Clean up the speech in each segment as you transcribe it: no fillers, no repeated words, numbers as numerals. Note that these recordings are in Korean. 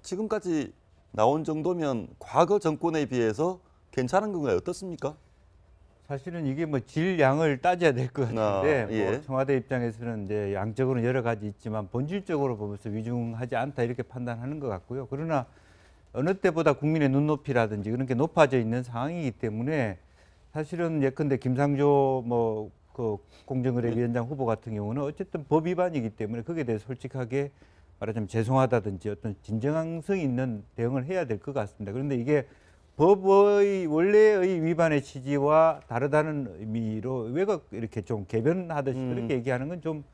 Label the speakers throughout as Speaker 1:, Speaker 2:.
Speaker 1: 지금까지 나온 정도면 과거 정권에 비해서 괜찮은 건가요? 어떻습니까?
Speaker 2: 사실은 이게 뭐 질량을 따져야 될 것 같은데
Speaker 1: 예.
Speaker 2: 뭐 청와대 입장에서는 이제 양적으로 여러 가지 있지만 본질적으로 보면서 위중하지 않다 이렇게 판단하는 것 같고요. 그러나 어느 때보다 국민의 눈높이라든지 그런 게 높아져 있는 상황이기 때문에 사실은 예컨대 김상조 그 공정거래위원장 후보 같은 경우는 어쨌든 법 위반이기 때문에 거기에 대해서 솔직하게 말하자면 죄송하다든지 어떤 진정성 있는 대응을 해야 될 것 같습니다. 그런데 이게 법의 원래의 위반의 취지와 다르다는 의미로 왜가 이렇게 좀 개변하듯이 그렇게 얘기하는 건 좀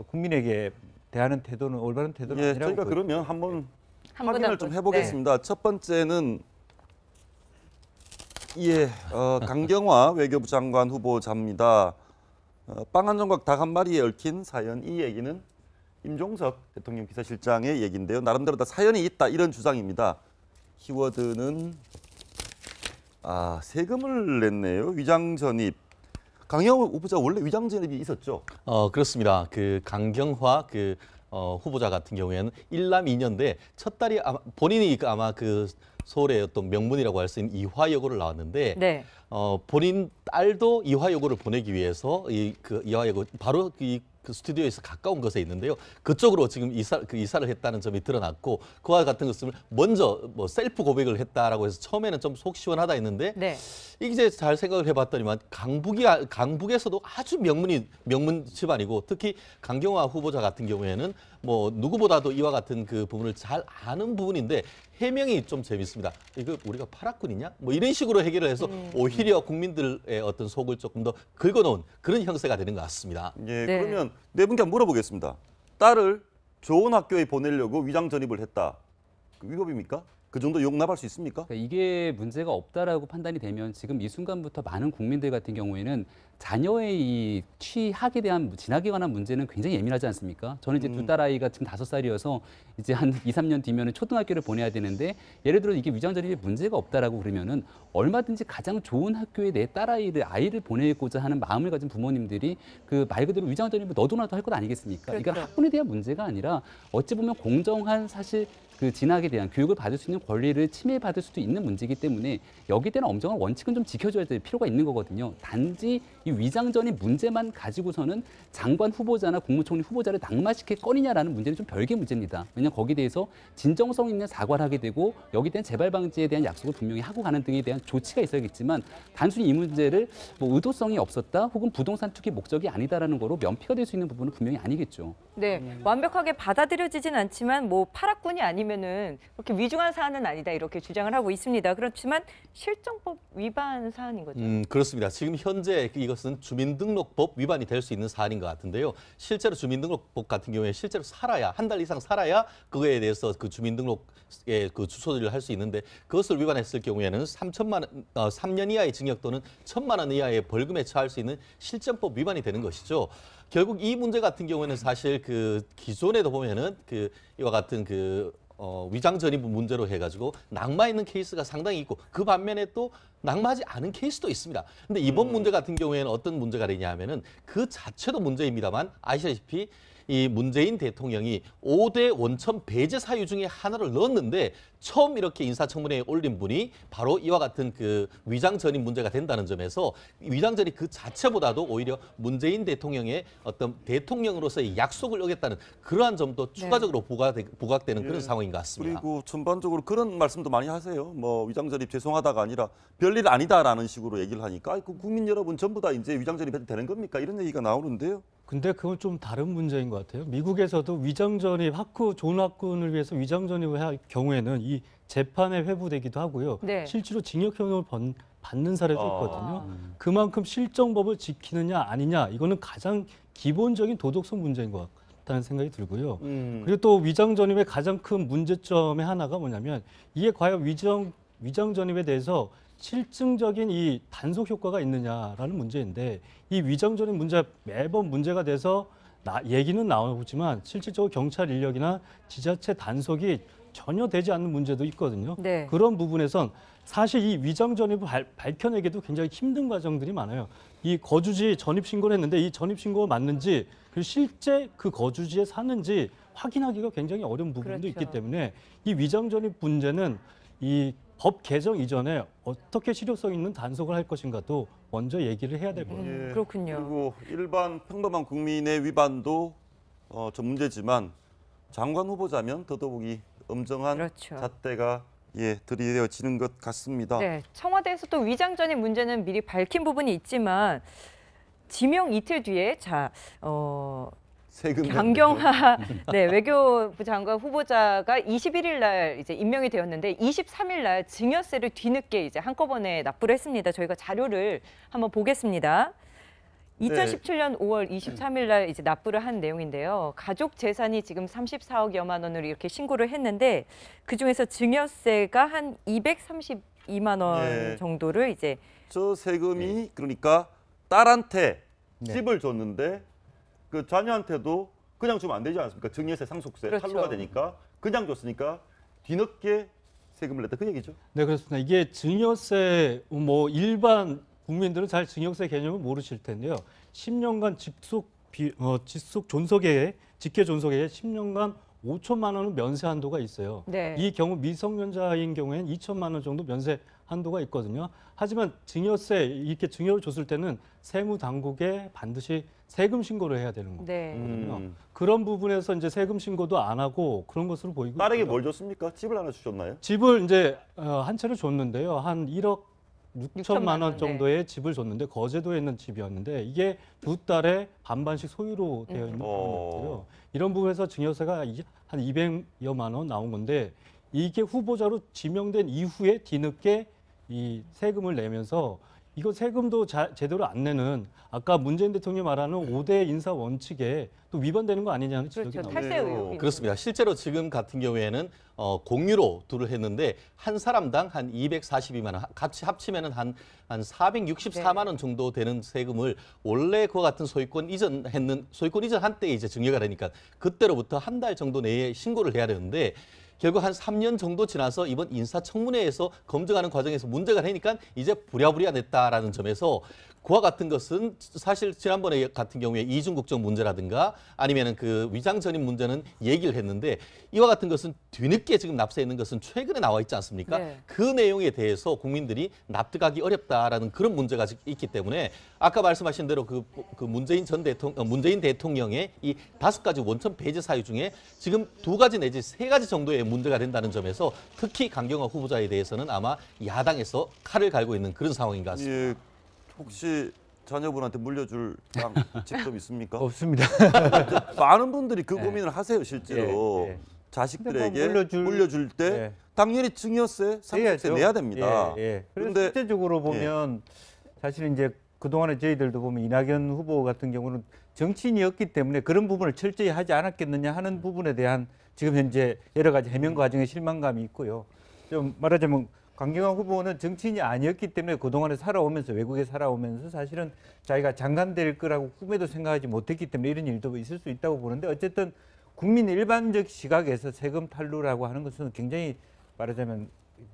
Speaker 2: 국민에게 대하는 태도는 올바른 태도는 아니라고
Speaker 1: 저희가
Speaker 2: 보여요.
Speaker 1: 그러면 한번 확인을 좀 해보겠습니다. 네. 첫 번째는 강경화 외교부 장관 후보자입니다. 빵 한 조각 닭 한 마리에 얽힌 사연, 이 얘기는 임종석 대통령 비서실장의 얘기인데요. 나름대로 다 사연이 있다 이런 주장입니다. 키워드는 세금을 냈네요. 위장 전입. 강경화 후보자 원래 위장 전입이 있었죠?
Speaker 3: 그렇습니다. 그 강경화 후보자 같은 경우에는 일남 2년대 첫 딸이 본인이 아마 그 서울의 어떤 명문이라고 할 수 있는 이화여고를 나왔는데
Speaker 4: 네.
Speaker 3: 본인 딸도 이화여고를 보내기 위해서 이화여고 바로 그 스튜디오에서 가까운 곳에 있는데요. 그쪽으로 지금 이사를 했다는 점이 드러났고 그와 같은 것을 먼저 셀프 고백을 했다라고 해서 처음에는 좀 속 시원하다 했는데
Speaker 4: 네.
Speaker 3: 이제 잘 생각을 해봤더니만 강북에서도 아주 명문 집안이고 특히 강경화 후보자 같은 경우에는 누구보다도 이와 같은 그 부분을 잘 아는 부분인데 해명이 좀 재밌습니다. 이거 우리가 파락군이냐? 이런 식으로 해결을 해서 오히려 국민들의 어떤 속을 조금 더 긁어놓은 그런 형태가 되는 것 같습니다.
Speaker 1: 예, 네. 그러면 네 분께 한번 물어보겠습니다. 딸을 좋은 학교에 보내려고 위장 전입을 했다. 위법입니까? 그 정도 용납할 수 있습니까?
Speaker 5: 그러니까 이게 문제가 없다라고 판단이 되면 지금 이 순간부터 많은 국민들 같은 경우에는 자녀의 이 취학에 대한 진학에 관한 문제는 굉장히 예민하지 않습니까? 저는 이제 두 딸아이가 지금 5살이어서 이제 한 2, 3년 뒤면은 초등학교를 보내야 되는데 예를 들어 이게 위장 전입에 문제가 없다라고 그러면은 얼마든지 가장 좋은 학교에 내 아이를 보내고자 하는 마음을 가진 부모님들이 그 말 그대로 위장 전입을 너도나도 할 것 아니겠습니까?
Speaker 4: 그렇죠.
Speaker 5: 이건 학군에 대한 문제가 아니라 어찌 보면 공정한 사실 그 진학에 대한 교육을 받을 수 있는 권리를 침해받을 수도 있는 문제이기 때문에 여기에 대한 엄정한 원칙은 좀 지켜줘야 될 필요가 있는 거거든요. 단지 이 위장전입 문제만 가지고서는 장관 후보자나 국무총리 후보자를 낙마시킬 거느냐라는 문제는 좀 별개 문제입니다. 왜냐하면 거기에 대해서 진정성 있는 사과를 하게 되고 여기에 대한 재발 방지에 대한 약속을 분명히 하고 가는 등에 대한 조치가 있어야겠지만 단순히 이 문제를 의도성이 없었다 혹은 부동산 투기 목적이 아니다라는 거로 면피가 될 수 있는 부분은 분명히 아니겠죠.
Speaker 4: 네, 완벽하게 받아들여지진 않지만 파락군이 아니면은 그렇게 위중한 사안은 아니다 이렇게 주장을 하고 있습니다. 그렇지만 실정법 위반 사안인 거죠.
Speaker 3: 그렇습니다. 지금 현재 이것은 주민등록법 위반이 될 수 있는 사안인 것 같은데요. 실제로 주민등록법 같은 경우에 실제로 살아야 한 달 이상 살아야 그거에 대해서 그 주민등록에 그 주소를 할 수 있는데 그것을 위반했을 경우에는 3년 이하의 징역 또는 1,000만 원 이하의 벌금에 처할 수 있는 실정법 위반이 되는 것이죠. 결국 이 문제 같은 경우에는 사실 그 기존에도 보면은 이와 같은 위장 전입 문제로 해가지고 낙마 있는 케이스가 상당히 있고 그 반면에 또 낙마하지 않은 케이스도 있습니다. 근데 이번 문제 같은 경우에는 어떤 문제가 되냐면은 그 자체도 문제입니다만 아시다시피 이 문재인 대통령이 5대 원천 배제 사유 중에 하나를 넣었는데 처음 이렇게 인사청문회에 올린 분이 바로 이와 같은 그 위장 전입 문제가 된다는 점에서 위장 전입 그 자체보다도 오히려 문재인 대통령의 어떤 대통령으로서의 약속을 어겼다는 그러한 점도 추가적으로 부각되는 그런 상황인 것 같습니다.
Speaker 1: 그리고 전반적으로 그런 말씀도 많이 하세요. 위장 전입 죄송하다가 아니라 별일 아니다라는 식으로 얘기를 하니까 국민 여러분 전부 다 이제 위장 전입해도 되는 겁니까? 이런 얘기가 나오는데요.
Speaker 6: 근데 그건 좀 다른 문제인 것 같아요. 미국에서도 위장 전입 좋은 학군을 위해서 위장 전입을 할 경우에는 이 재판에 회부되기도 하고요.
Speaker 4: 네.
Speaker 6: 실제로 징역형을 받는 사례도 있거든요. 그만큼 실정법을 지키느냐 아니냐 이거는 가장 기본적인 도덕성 문제인 것 같다는 생각이 들고요. 그리고 또 위장 전입의 가장 큰 문제점의 하나가 뭐냐면 이게 과연 위장 전입에 대해서 실증적인 이 단속 효과가 있느냐라는 문제인데 이 위장 전입 문제 매번 문제가 돼서 얘기는 나오지만 실질적으로 경찰 인력이나 지자체 단속이 전혀 되지 않는 문제도 있거든요.
Speaker 4: 네.
Speaker 6: 그런 부분에선 사실 이 위장 전입을 밝혀내기도 굉장히 힘든 과정들이 많아요. 이 거주지 전입 신고를 했는데 이 전입 신고가 맞는지 그리고 실제 그 거주지에 사는지 확인하기가 굉장히 어려운 부분도
Speaker 4: 그렇죠.
Speaker 6: 있기 때문에 이 위장 전입 문제는 이 법 개정 이전에 어떻게 실효성 있는 단속을 할 것인가도 먼저 얘기를 해야 될 것 같아요.
Speaker 1: 예.
Speaker 4: 그렇군요.
Speaker 1: 그리고 일반 평범한 국민의 위반도 좀 문제지만 장관 후보자면 더더욱이 엄정한
Speaker 4: 그렇죠.
Speaker 1: 잣대가 들이대어지는 것 같습니다.
Speaker 4: 네, 청와대에서 또 위장 전입 문제는 미리 밝힌 부분이 있지만 지명 이틀 뒤에
Speaker 1: 세금
Speaker 4: 강경화 외교부 장관 후보자가 21일 날 이제 임명이 되었는데 23일 날 증여세를 뒤늦게 이제 한꺼번에 납부를 했습니다. 저희가 자료를 한번 보겠습니다. 2017년 5월 23일 날 이제 납부를 한 내용인데요. 가족 재산이 지금 34억여만 원으로 이렇게 신고를 했는데 그 중에서 증여세가 한 232만 원
Speaker 1: 예.
Speaker 4: 정도를 이제
Speaker 1: 저 세금이 그러니까 딸한테
Speaker 2: 네.
Speaker 1: 집을 줬는데 그 자녀한테도 그냥 주면 안 되지 않습니까? 증여세, 상속세
Speaker 4: 그렇죠.
Speaker 1: 탈루가 되니까 그냥 줬으니까 뒤늦게 세금을 냈다 그 얘기죠.
Speaker 6: 네, 그렇습니다. 이게 증여세 뭐 일반 국민들은 잘 증여세 개념을 모르실 텐데요. 10년간 직속 존속에 직계 존속에 10년간 5천만 원은 면세 한도가 있어요.
Speaker 4: 네.
Speaker 6: 이 경우 미성년자인 경우에는 2천만 원 정도 면세 한도가 있거든요. 하지만 증여세 이렇게 증여를 줬을 때는 세무 당국에 반드시 세금 신고를 해야 되는 거거든요.
Speaker 4: 네.
Speaker 6: 그런 부분에서 이제 세금 신고도 안 하고 그런 것으로 보이고
Speaker 1: 딸에게
Speaker 6: 있고요.
Speaker 1: 뭘 줬습니까? 집을 하나 주셨나요?
Speaker 6: 집을 이제 한 채를 줬는데요. 한 1억 6천만 원
Speaker 4: 네.
Speaker 6: 정도의 집을 줬는데 거제도에 있는 집이었는데 이게 두 딸의 반반씩 소유로 되어 있는 그런 것들요. 이런 부분에서 증여세가 한 200여만 원 나온 건데 이게 후보자로 지명된 이후에 뒤늦게 이 세금을 내면서 이거 세금도 제대로 안 내는 아까 문재인 대통령이 말하는 5대 인사 원칙에 또 위반되는 거 아니냐는 지적이
Speaker 4: 그렇죠.
Speaker 6: 나옵니다.
Speaker 4: 탈세 의혹이
Speaker 3: 그렇습니다. 실제로 지금 같은 경우에는 공유로 둘을 했는데 한 사람당 한 242만 원, 같이 합치면은 한 464만 원 정도 되는 세금을 원래 그와 같은 소유권 이전 한때 이제 증여가 되니까 그때로부터 한 달 정도 내에 신고를 해야 되는데 결국 한 3년 정도 지나서 이번 인사청문회에서 검증하는 과정에서 문제가 되니까 이제 부랴부랴 냈다라는 점에서 그와 같은 것은 사실 지난번에 같은 경우에 이중국적 문제라든가 아니면은 그 위장 전입 문제는 얘기를 했는데 이와 같은 것은 뒤늦게 지금 납세했는 것은 최근에 나와 있지 않습니까?
Speaker 4: 네.
Speaker 3: 그 내용에 대해서 국민들이 납득하기 어렵다라는 그런 문제가 있기 때문에 아까 말씀하신 대로 그 문재인 대통령의 이 5가지 원천 배제 사유 중에 지금 2가지 내지 3가지 정도의 문제가 된다는 점에서 특히 강경화 후보자에 대해서는 아마 야당에서 칼을 갈고 있는 그런 상황인 것 같습니다.
Speaker 1: 예, 혹시 자녀분한테 물려줄 땅 직접 있습니까?
Speaker 2: 없습니다.
Speaker 1: 많은 분들이 그 고민을 하세요 실제로.
Speaker 2: 예, 예.
Speaker 1: 자식들에게
Speaker 2: 근데 뭐
Speaker 1: 물려줄 때
Speaker 2: 예.
Speaker 1: 당연히 증여세, 상속세
Speaker 2: 해야죠.
Speaker 1: 내야 됩니다.
Speaker 2: 예, 예. 그런데
Speaker 1: 그런데
Speaker 2: 실제적으로 보면 사실은 이제 그동안에 저희들도 보면 이낙연 후보 같은 경우는 정치인이었기 때문에 그런 부분을 철저히 하지 않았겠느냐 하는 부분에 대한 지금 현재 여러 가지 해명 과정에 실망감이 있고요. 좀 말하자면 강경화 후보는 정치인이 아니었기 때문에 그동안에 살아오면서 외국에 살아오면서 사실은 자기가 장관 될 거라고 꿈에도 생각하지 못했기 때문에 이런 일도 있을 수 있다고 보는데 어쨌든 국민 일반적 시각에서 세금 탈루라고 하는 것은 굉장히 말하자면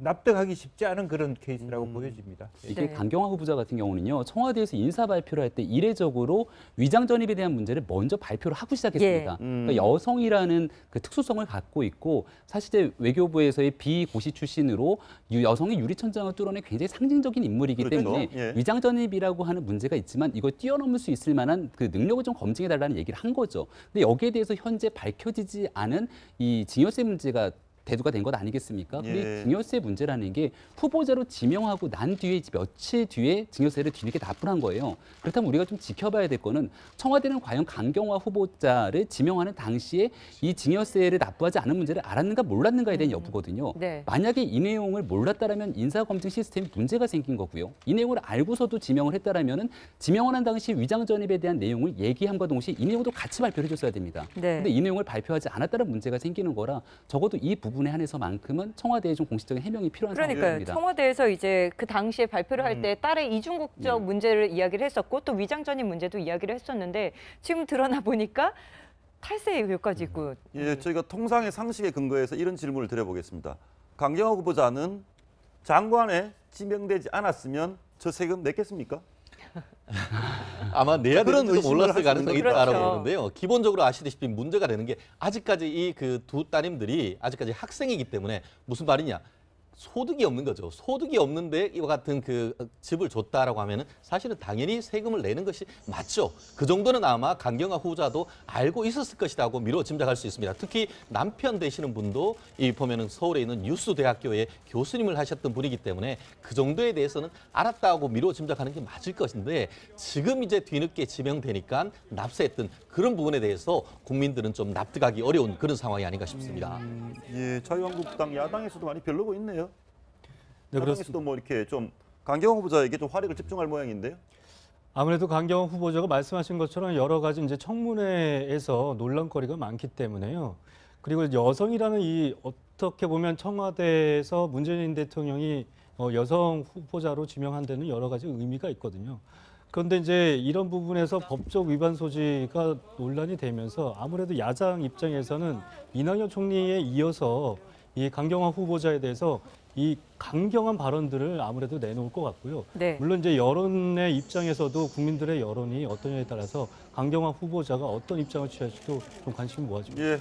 Speaker 2: 납득하기 쉽지 않은 그런 케이스라고 보여집니다.
Speaker 5: 이게
Speaker 4: 네.
Speaker 5: 강경화 후보자 같은 경우는요, 청와대에서 인사 발표를 할 때 이례적으로 위장 전입에 대한 문제를 먼저 발표를 하고 시작했습니다. 그러니까 여성이라는 그 특수성을 갖고 있고 사실 이제 외교부에서의 비고시 출신으로 여성의 유리천장을 뚫어낸 굉장히 상징적인 인물이기
Speaker 1: 그렇죠.
Speaker 5: 때문에
Speaker 1: 예.
Speaker 5: 위장 전입이라고 하는 문제가 있지만 이걸 뛰어넘을 수 있을 만한 그 능력을 좀 검증해 달라는 얘기를 한 거죠. 근데 여기에 대해서 현재 밝혀지지 않은 이 증여세 문제가 대두가 된 것 아니겠습니까? 근데
Speaker 1: 예.
Speaker 5: 이 증여세 문제라는 게 후보자로 지명하고 난 뒤에 며칠 뒤에 증여세를 뒤늦게 납부한 거예요. 그렇다면 우리가 좀 지켜봐야 될 거는 청와대는 과연 강경화 후보자를 지명하는 당시에 이 증여세를 납부하지 않은 문제를 알았는가 몰랐는가에 대한 여부거든요.
Speaker 4: 네.
Speaker 5: 만약에 이 내용을 몰랐다라면 인사검증 시스템에 문제가 생긴 거고요. 이 내용을 알고서도 지명을 했다라면은 지명하는 당시 위장 전입에 대한 내용을 얘기함과 동시에 이 내용도 같이 발표를 해줬어야 됩니다.
Speaker 4: 네.
Speaker 5: 근데 이 내용을 발표하지 않았다는 문제가 생기는 거라 적어도 이 부분에 한해서만큼은 청와대에 좀 공식적인 해명이 필요한
Speaker 4: 그러니까요.
Speaker 5: 상황입니다.
Speaker 4: 청와대에서 이제 그 당시에 발표를 할 때 딸의 이중국적 문제를 이야기를 했었고 또 위장 전입 문제도 이야기를 했었는데 지금 드러나 보니까 탈세 의혹까지 있고.
Speaker 1: 예, 저희가 통상의 상식에 근거해서 이런 질문을 드려보겠습니다. 강경화 후보자는 장관에 지명되지 않았으면 저 세금 냈겠습니까?
Speaker 3: 아마 내야
Speaker 1: 그런
Speaker 3: 되는지도
Speaker 1: 의심을
Speaker 3: 몰랐을
Speaker 1: 할
Speaker 3: 가능성이
Speaker 1: 수 있는
Speaker 3: 있다라고
Speaker 4: 거죠.
Speaker 3: 보는데요. 기본적으로 아시다시피 문제가 되는 게 아직까지 이 그 두 따님들이 아직까지 학생이기 때문에 무슨 말이냐. 소득이 없는 거죠. 소득이 없는데 이와 같은 그 집을 줬다라고 하면은 사실은 당연히 세금을 내는 것이 맞죠. 그 정도는 아마 강경화 후보자도 알고 있었을 것이라고 미뤄 짐작할 수 있습니다. 특히 남편 되시는 분도 이 보면은 서울에 있는 유수대학교의 교수님을 하셨던 분이기 때문에 그 정도에 대해서는 알았다고 미뤄 짐작하는 게 맞을 것인데 지금 이제 뒤늦게 지명되니까 납세했던 그런 부분에 대해서 국민들은 좀 납득하기 어려운 그런 상황이 아닌가 싶습니다.
Speaker 1: 예, 자유한국당 야당에서도 많이 별로고 있네요.
Speaker 6: 네, 그렇습니다.
Speaker 1: 야당에서도 뭐 이렇게 좀 강경화 후보자에게 좀 화력을 집중할 모양인데요.
Speaker 6: 아무래도 강경화 후보자가 말씀하신 것처럼 여러 가지 이제 청문회에서 논란거리가 많기 때문에요. 그리고 여성이라는 이 어떻게 보면 청와대에서 문재인 대통령이 여성 후보자로 지명한 데는 여러 가지 의미가 있거든요. 그런데 이제 이런 부분에서 법적 위반 소지가 논란이 되면서 아무래도 야당 입장에서는 이낙연 총리에 이어서 이 강경화 후보자에 대해서 이 강경한 발언들을 아무래도 내놓을 것 같고요.
Speaker 4: 네.
Speaker 6: 물론 이제 여론의 입장에서도 국민들의 여론이 어떠냐에 따라서 강경화 후보자가 어떤 입장을 취할지도 좀 관심이 모아집니다.
Speaker 1: 예,